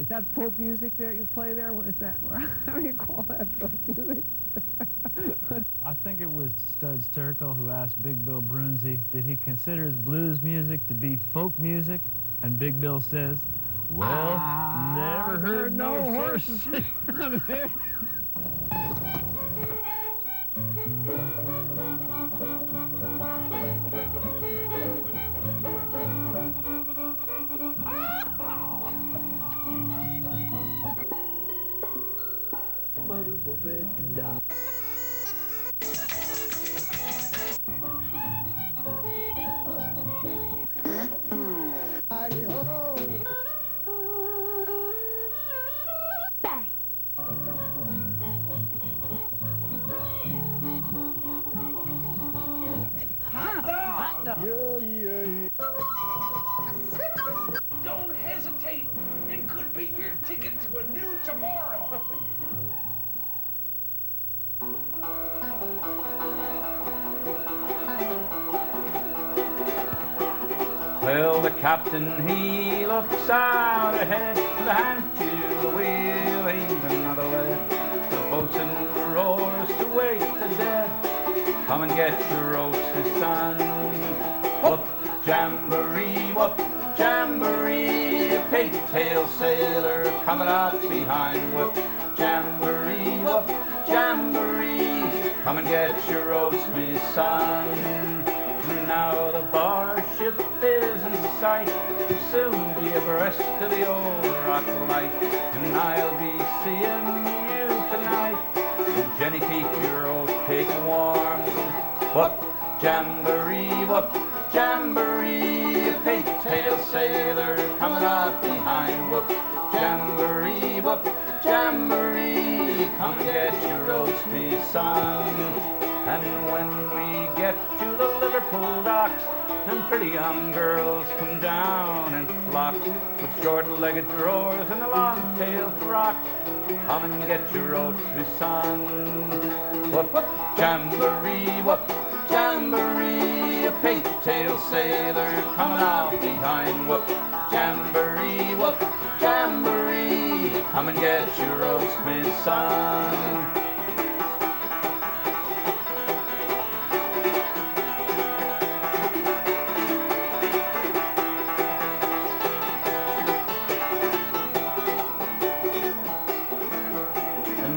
Is that folk music that you play there? What is that? How do you call that folk music? I think it was Studs Terkel who asked Big Bill Brunzi, did he consider his blues music to be folk music? And Big Bill says, well, never heard no horses. Don't hesitate. It could be your ticket to a new tomorrow. Well, the captain, he looks out ahead, with a hand to the wheel, he's another lead. The boatswain roars to wake the dead. Come and get your roast, his son. Whoop, jamboree, whoop, jamboree. A pigtail sailor coming up behind. Whoop, jamboree, whoop, jamboree. Come and get your roast, me son. Now the bar ship is in sight, will soon be abreast of the old rock light, and I'll be seeing you tonight. And Jenny, keep your old pig warm. Whoop, jamboree, whoop, jamboree. A pigtail sailor coming up behind. Whoop, jamboree, whoop, jamboree. Come and get your roast, me son. And when we get to the Liverpool docks, them pretty young girls come down in flocks with short-legged drawers and a long-tailed frock. Come and get your oats, me son. Whoop, whoop, jamboree, whoop, jamboree. A pigtail sailor coming off behind. Whoop, jamboree, whoop, jamboree. Come and get your oats, me son.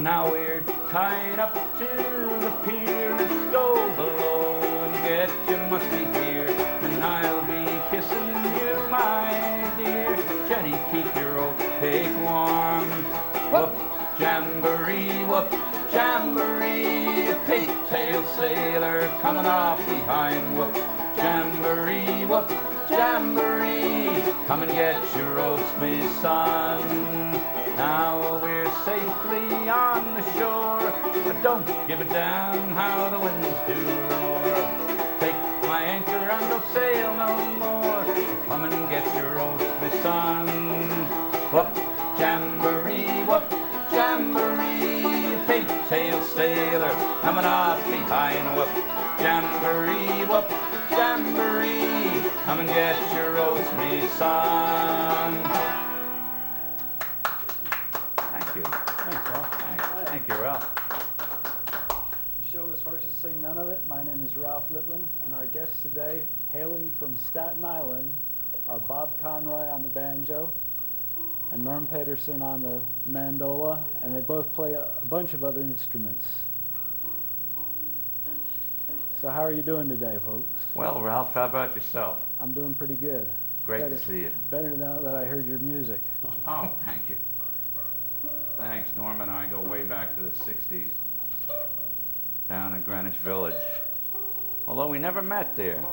Now we're tied up to the pier. Let's go below and get you must be here. And I'll be kissing you, my dear. Jenny, keep your old pig warm. Whoop, jamboree, whoop, jamboree. A pigtail sailor coming off behind. Whoop, jamboree, whoop, jamboree. Come and get your oats, me son. Now we're safely on the shore, but don't give a damn how the winds do roar. Take my anchor and don't sail no more. Come and get your oats, my son. Whoop, jamboree, whoop, jamboree. A pigtail sailor coming off behind. Whoop, jamboree, whoop, jamboree. Come and get your oats, me son. Thank you. Thanks, Ralph. Thank you, Ralph. The show is Horses Sing None of It. My name is Ralph Litwin, and our guests today, hailing from Staten Island, are Bob Conroy on the banjo and Norm Pederson on the mandola, and they both play a bunch of other instruments. So how are you doing today, folks? Well, Ralph, how about yourself? I'm doing pretty good. Great to see you. Better now that I heard your music. Oh, thank you. Thanks. Norm and I go way back to the 60s, down in Greenwich Village. Although we never met there.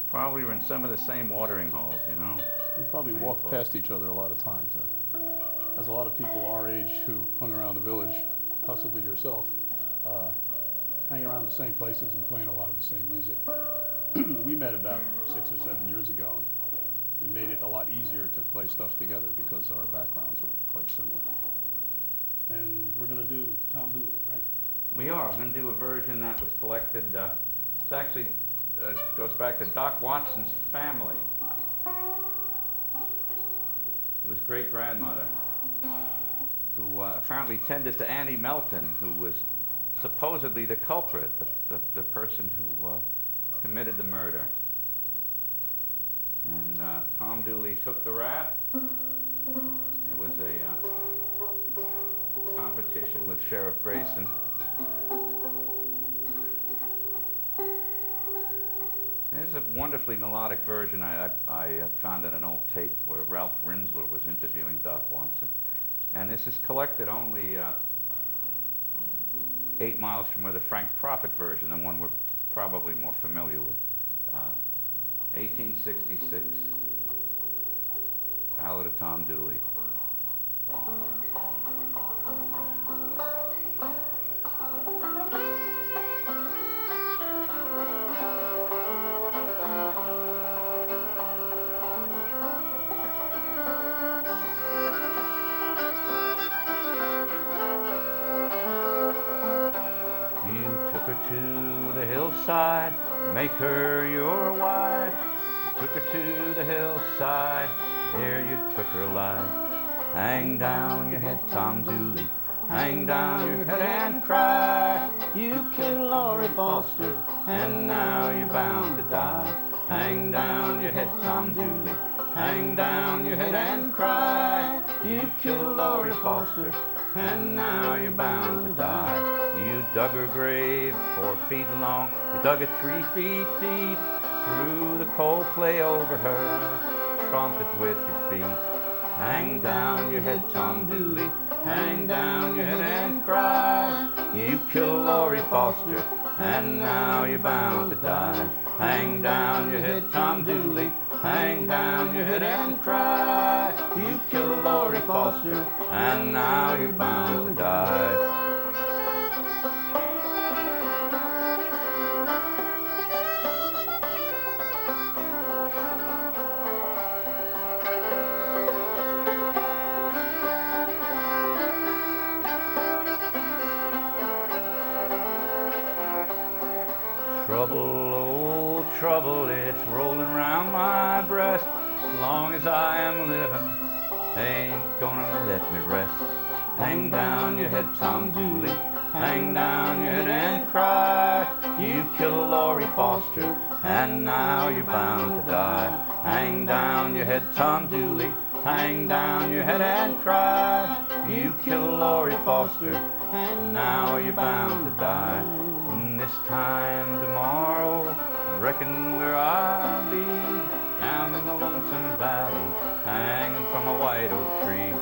Probably were in some of the same watering holes, you know? We probably walked past each other a lot of times. As a lot of people our age who hung around the village, possibly yourself, hanging around the same places and playing a lot of the same music. We met about 6 or 7 years ago, and it made it a lot easier to play stuff together because our backgrounds were quite similar. And we're going to do Tom Dooley, right? We are. We're going to do a version that was collected. It's actually goes back to Doc Watson's family. It his great-grandmother, who apparently tended to Annie Melton, who was supposedly the culprit, the person who committed the murder. And Tom Dooley took the rap. It was a competition with Sheriff Grayson. There's a wonderfully melodic version I found in an old tape where Ralph Rinsler was interviewing Doc Watson. And this is collected only 8 miles from where the Frank Prophet version, the one we're probably more familiar with. 1866, Ballad of Tom Dooley. To the hillside, make her your wife. You took her to the hillside, there you took her life. Hang down your head, Tom Dooley, hang down your head and cry. You killed Laurie Foster, and now you're bound to die. Hang down your head, Tom Dooley, hang down your head and cry. You killed Laurie Foster, and now you're bound to die. You dug her grave 4 feet long, you dug it 3 feet deep, threw the cold clay over her, trumped it with your feet. Hang down your head, Tom Dooley, hang down your head and cry. You killed Laurie Foster, and now you're bound to die. Hang down your head, Tom Dooley, hang down your head and cry. You killed Laurie Foster, and now you're bound to die. Trouble, oh trouble, it's rolling around my breast. As long as I am living, ain't gonna let me rest. Hang down your head, Tom Dooley, hang down your head and cry. You killed Laurie Foster, and now you're bound to die. Hang down your head, Tom Dooley, hang down your head and cry. You killed Laurie Foster, and now you're bound to die. This time tomorrow, I reckon where I'll be, down in the lonesome valley, hanging from a white oak tree.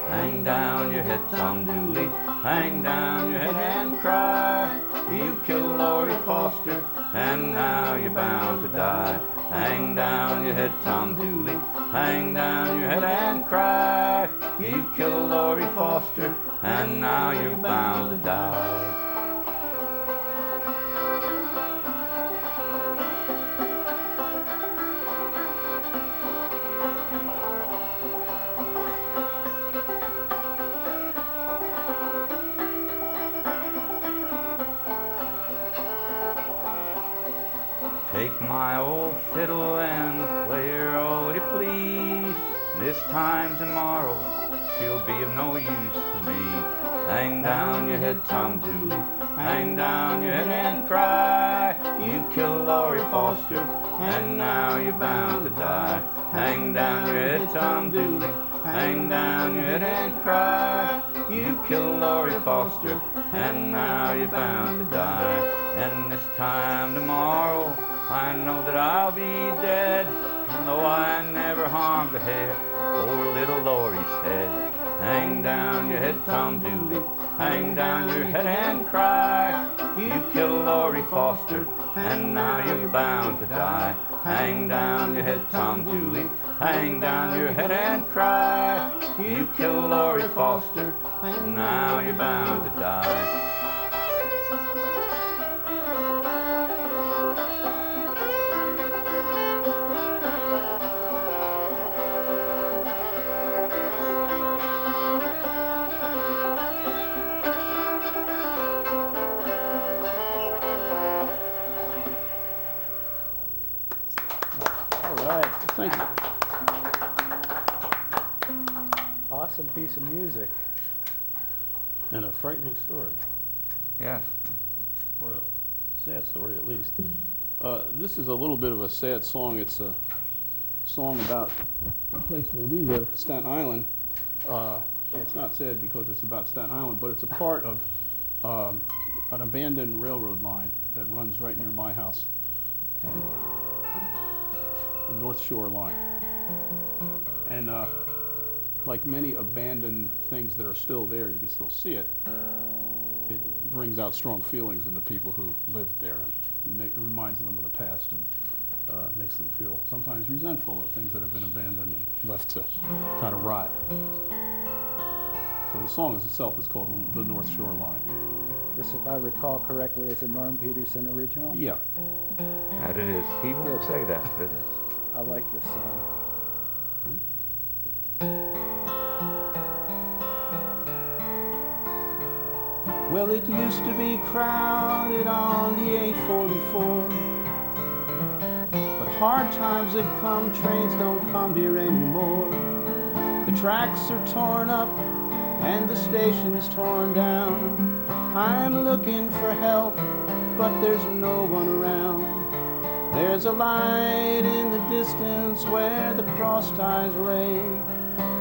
Hang down your head, Tom Dooley, hang down your head and cry. You killed Laurie Foster, and now you're bound to die. Hang down your head, Tom Dooley, hang down your head and cry. You killed Laurie Foster, and now you're bound to die. Take my old fiddle and play her all you please. This time tomorrow, she'll be of no use to me. Hang down your head, Tom Dooley, hang down your head and cry. You killed Laurie Foster, and now you're bound to die. Hang down your head, Tom Dooley, hang down your head and cry. You killed Laurie Foster, and now you're bound to die. And this time tomorrow, I know that I'll be dead, and though I never harmed a hair, poor little Laurie's head. Hang down your head, Tom Dooley, hang down your head and cry. You killed Laurie Foster, and now you're bound to die. Hang down your head, Tom Dooley, hang down your head and cry. You killed Laurie Foster, and now you're bound to die. Thank you. awesome piece of music. And a frightening story, Yes. or a sad story at least. This is a little bit of a sad song. It's a song about the place where we live, Staten Island. It's not sad because it's about Staten Island, but it's a part of an abandoned railroad line that runs right near my house, and the North Shore line. And like many abandoned things that are still there, you can still see it. It brings out strong feelings in the people who lived there, and it reminds them of the past, and makes them feel sometimes resentful of things that have been abandoned and left to kind of rot. So the song itself is called The North Shore Line. This, if I recall correctly, is a Norm Pederson original. Yeah. That it is. He won't say that, does it? I like this song. Well, it used to be crowded on the 844, but hard times have come, trains don't come here anymore. The tracks are torn up and the station's torn down. I'm looking for help, but there's no one around. There's a light in the distance where the cross ties lay,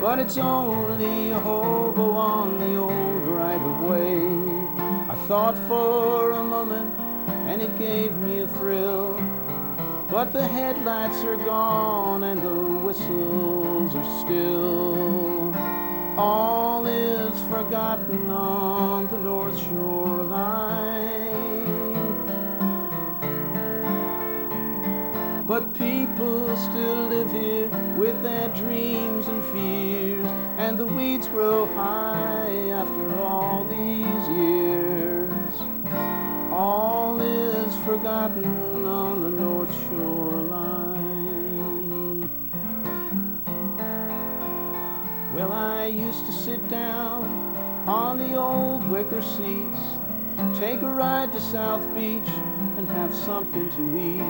but it's only a hobo on the old right-of-way. I thought for a moment, and it gave me a thrill, but the headlights are gone and the whistles are still. All is forgotten on the North Shore line, but people still live here with their dreams and fears, and the weeds grow high after all these years. All is forgotten on the North Shore line. Well, I used to sit down on the old wicker seats, take a ride to South Beach and have something to eat.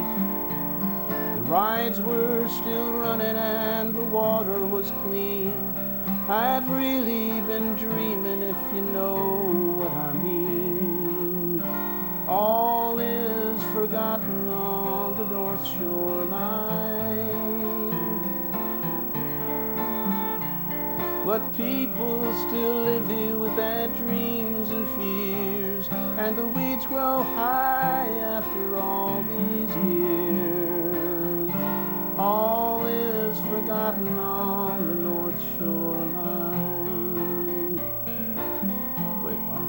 The rides were still running and the water was clean. I've really been dreaming, if you know what I mean. All is forgotten on the North Shore line, but people still live here with their dreams and fears, and the weeds grow high after all these years. All is forgotten on the North Shore line. Wait, Mom.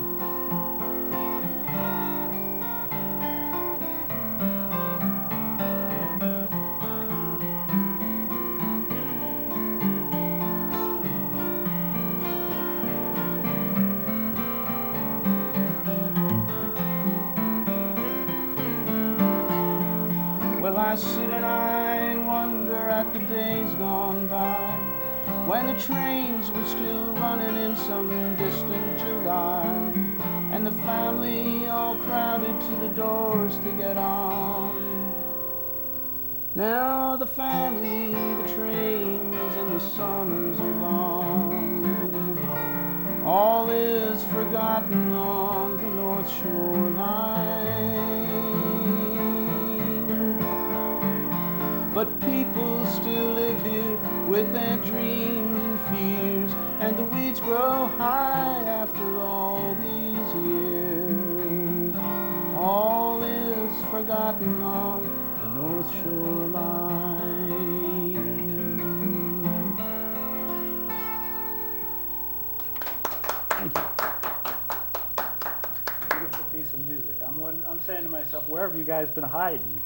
Well, I sit and I wonder at the days gone by, when the trains were still running in some distant July, and the family all crowded to the doors to get on. Now the family, the trains, and the summers are gone. All is forgotten on the North Shore line, but people still live here with their dreams and fears, and the weeds grow high after all these years. All is forgotten on the North Shore line. Thank you. Beautiful piece of music. I'm saying to myself, where have you guys been hiding?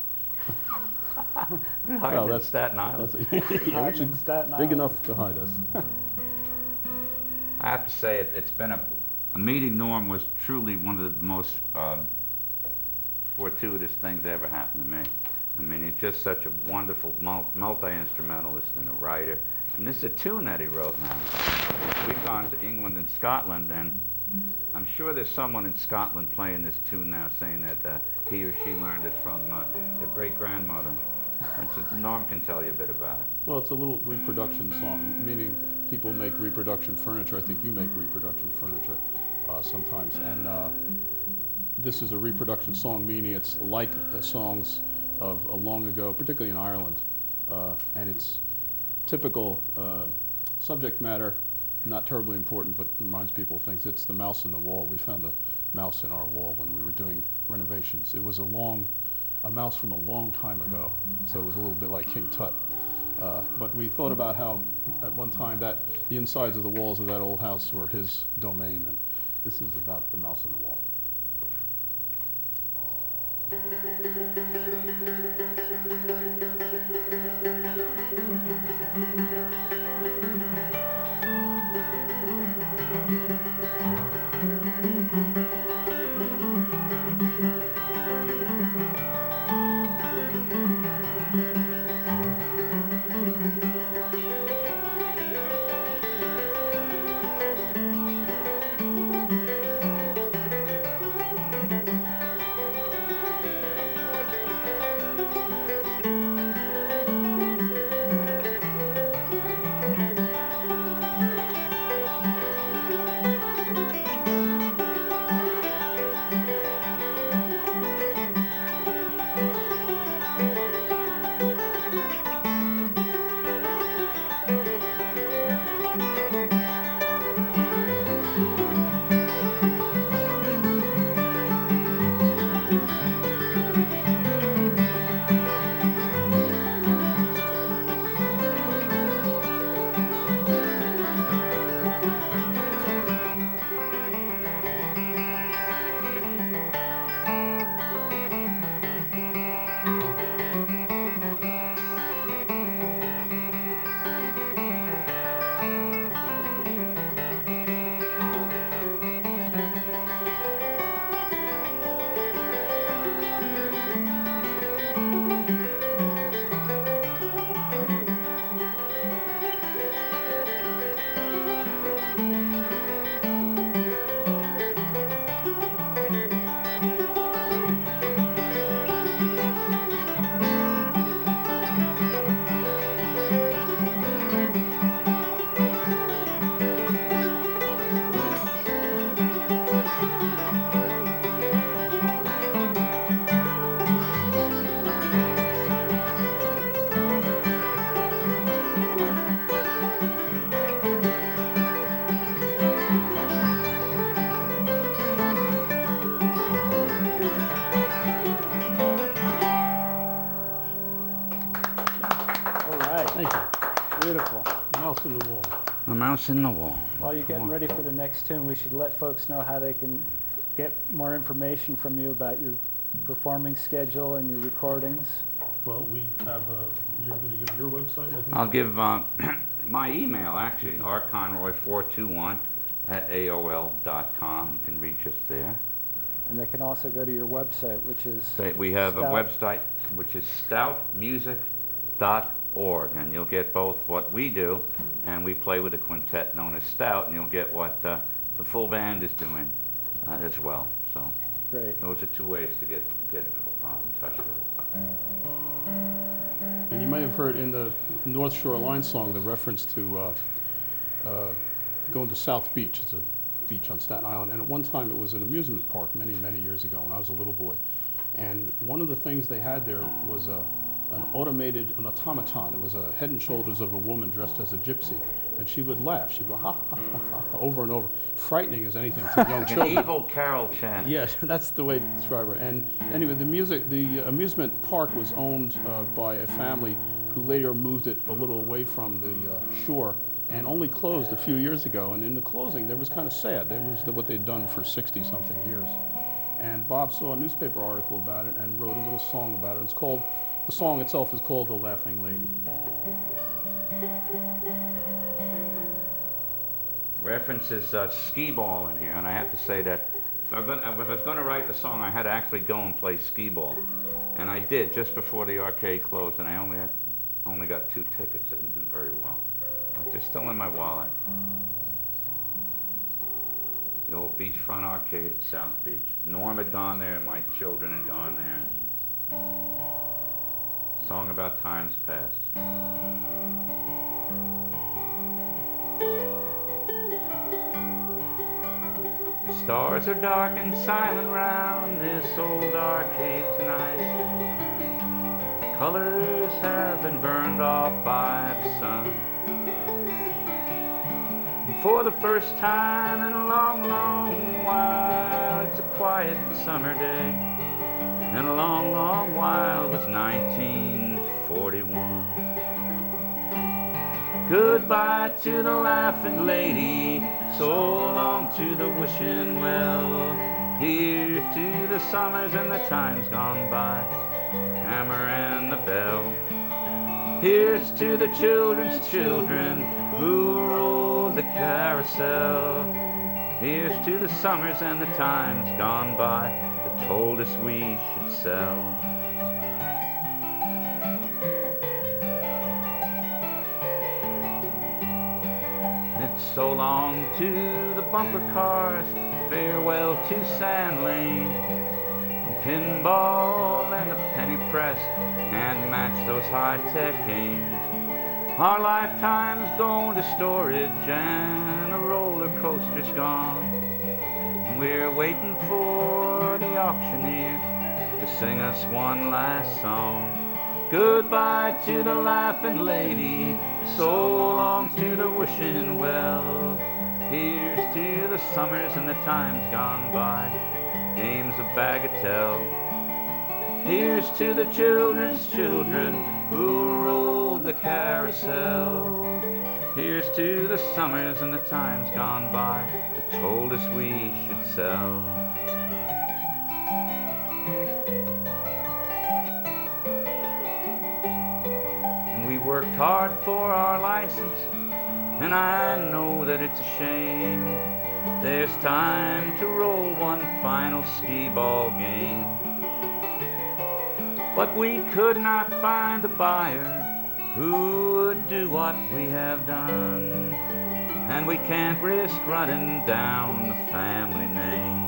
Well, that's Staten Island. Hiding in Staten Big Island. enough to hide us. I have to say, it's been a meeting Norm was truly one of the most fortuitous things that ever happened to me. I mean, he's just such a wonderful multi-instrumentalist and a writer. And this is a tune that he wrote now. We've gone to England and Scotland, and I'm sure there's someone in Scotland playing this tune now saying that he or she learned it from their great-grandmother. Norm can tell you a bit about it. Well, it's a little reproduction song, meaning people make reproduction furniture. I think you make reproduction furniture sometimes. And this is a reproduction song, meaning it's like songs of long ago, particularly in Ireland. And it's typical subject matter, not terribly important, but reminds people of things. It's the mouse in the wall. We found a mouse in our wall when we were doing renovations. It was a mouse from a long time ago, so it was a little bit like King Tut. But we thought about how at one time that the insides of the walls of that old house were his domain, and this is about the mouse in the wall. Thank you. Beautiful. Mouse in the wall. The mouse in the wall. While you're getting ready for the next tune, we should let folks know how they can get more information from you about your performing schedule and your recordings. Well, we have you're going to give your website, I think? I'll give my email, actually, rconroy421@aol.com. You can reach us there. And they can also go to your website, which is... We have a Stout. website, which is stoutmusic.org, and you'll get both what we do, and we play with a quintet known as Stout, and you'll get what the full band is doing as well. So Great. those are two ways to get in touch with us. And you may have heard in the North Shore Line song the reference to going to South Beach. It's a beach on Staten Island, and at one time it was an amusement park many, many years ago when I was a little boy. And one of the things they had there was an automaton. It was a head and shoulders of a woman dressed as a gypsy, and she would laugh. She'd go ha ha ha ha over and over, frightening as anything to young children. An evil Carol Channing. Yeah, that's the way to describe her. And anyway, the amusement park was owned by a family who later moved it a little away from the shore and only closed a few years ago. And in the closing, they was kind of sad. That was what they'd done for 60-something years. And Bob saw a newspaper article about it and wrote a little song about it. It's called, the song itself is called "The Laughing Lady." References skee ball in here, and I have to say that if I was going to write the song, I had to actually go and play skee ball, and I did just before the arcade closed, and I only got 2 tickets. I didn't do very well, but they're still in my wallet. The old beachfront arcade at South Beach. Norm had gone there, and my children had gone there. Song about times past. Stars are dark and silent round this old arcade tonight. Colors have been burned off by the sun. And for the first time in a long, long while, it's a quiet summer day. And a long, long while was 1941. Goodbye to the laughing lady, so long to the wishing well. Here's to the summers and the times gone by, hammer and the bell. Here's to the children's children who rode the carousel. Here's to the summers and the times gone by that told us we should sell. It's so long to the bumper cars, farewell to Sand Lane. Pinball and the penny press can't match those high-tech games. Our lifetime's going to storage and the roller coaster's gone. And we're waiting for the auctioneer to sing us one last song. Goodbye to the laughing lady, so long to the wishing well. Here's to the summers and the times gone by, games of bagatelle. Here's to the children's children who rode the carousel. Here's to the summers and the times gone by that told us we should sell. And we worked hard for our license, and I know that it's a shame. There's time to roll one final skee-ball game. But we could not find a buyer who would do what we have done, and we can't risk running down the family name.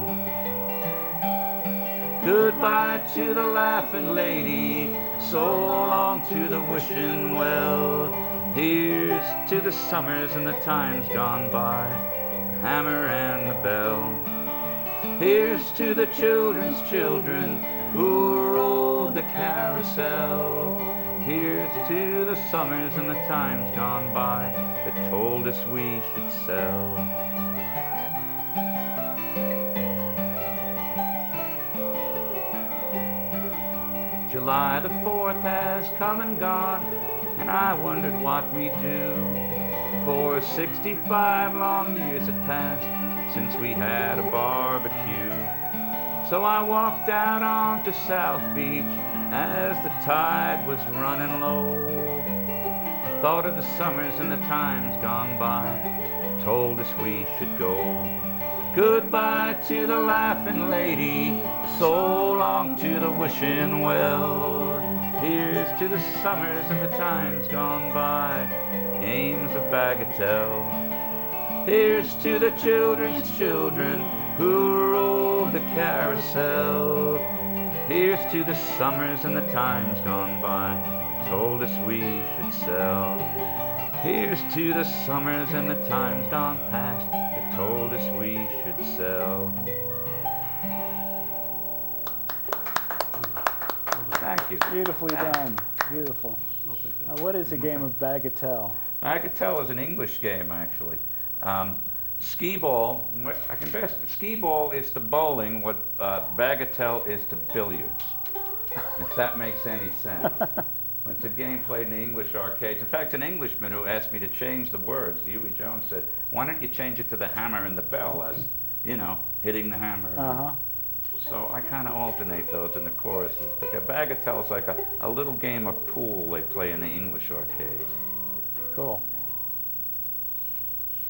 Goodbye to the laughing lady, so long to the wishing well. Here's to the summers and the times gone by, the hammer and the bell. Here's to the children's children who rode the carousel. Here's to the summers and the times gone by that told us we should sell. July the 4th has come and gone, and I wondered what we'd do. For 65 long years had passed since we had a barbecue. So I walked out onto South Beach as the tide was running low. Thought of the summers and the times gone by that told us we should go. Goodbye to the laughing lady, so long to the wishing well. Here's to the summers and the times gone by, the games of bagatelle. Here's to the children's children who rode the carousel. Here's to the summers and the times gone by that told us we should sell. Here's to the summers and the times gone past that told us we should sell. Thank you. Beautifully done. Beautiful. I'll take that. Now, what is a game of bagatelle? Bagatelle is an English game, actually. Skee-ball, I can best, skee-ball is to bowling what bagatelle is to billiards, if that makes any sense. It's a game played in the English arcades. In fact, an Englishman who asked me to change the words, Huey Jones, said, why don't you change it to the hammer and the bell as, you know, hitting the hammer. Uh-huh. So I kind of alternate those in the choruses. But yeah, bagatelle is like a little game of pool they play in the English arcades. Cool.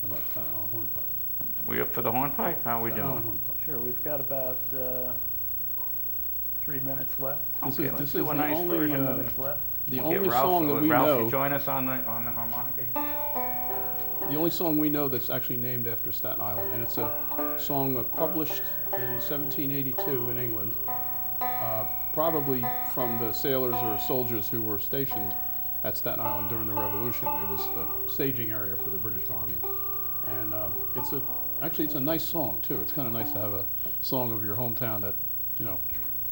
How about Staten Island hornpipe? We up for the hornpipe? How are we Staten Island doing? hornpipe. Sure, we've got about 3 minutes left. This Okay, is- let's this do is a the nice only, version. 3 minutes left. The Get only Ralph, song that we Ralph, know, you join us on the harmonica? the only song we know that's actually named after Staten Island, and it's a song published in 1782 in England, probably from the sailors or soldiers who were stationed at Staten Island during the Revolution. It was the staging area for the British Army, and it's a Actually, it's a nice song, too. It's kind of nice to have a song of your hometown that, you know,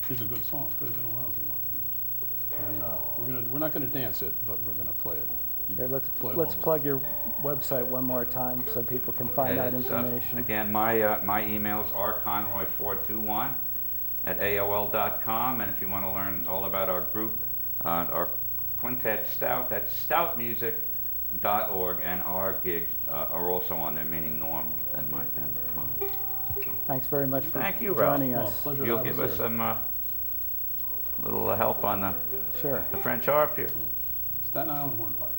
is a good song. Could have been a lousy one. And we're not gonna dance it, but we're gonna play it. You Okay, let's play along with plug us. your website one more time so people can find out It's, information. again, my emails are conroy421@aol.com, and if you want to learn all about our group, our Quintet Stout, that's stoutmusic.org, and our gigs are also on there, meaning Norm and mine. Thanks very much for Thank you, Ralph. joining Well, us. pleasure to You'll have give us us here. some little help on Sure. the French harp here. Staten Island hornpipe.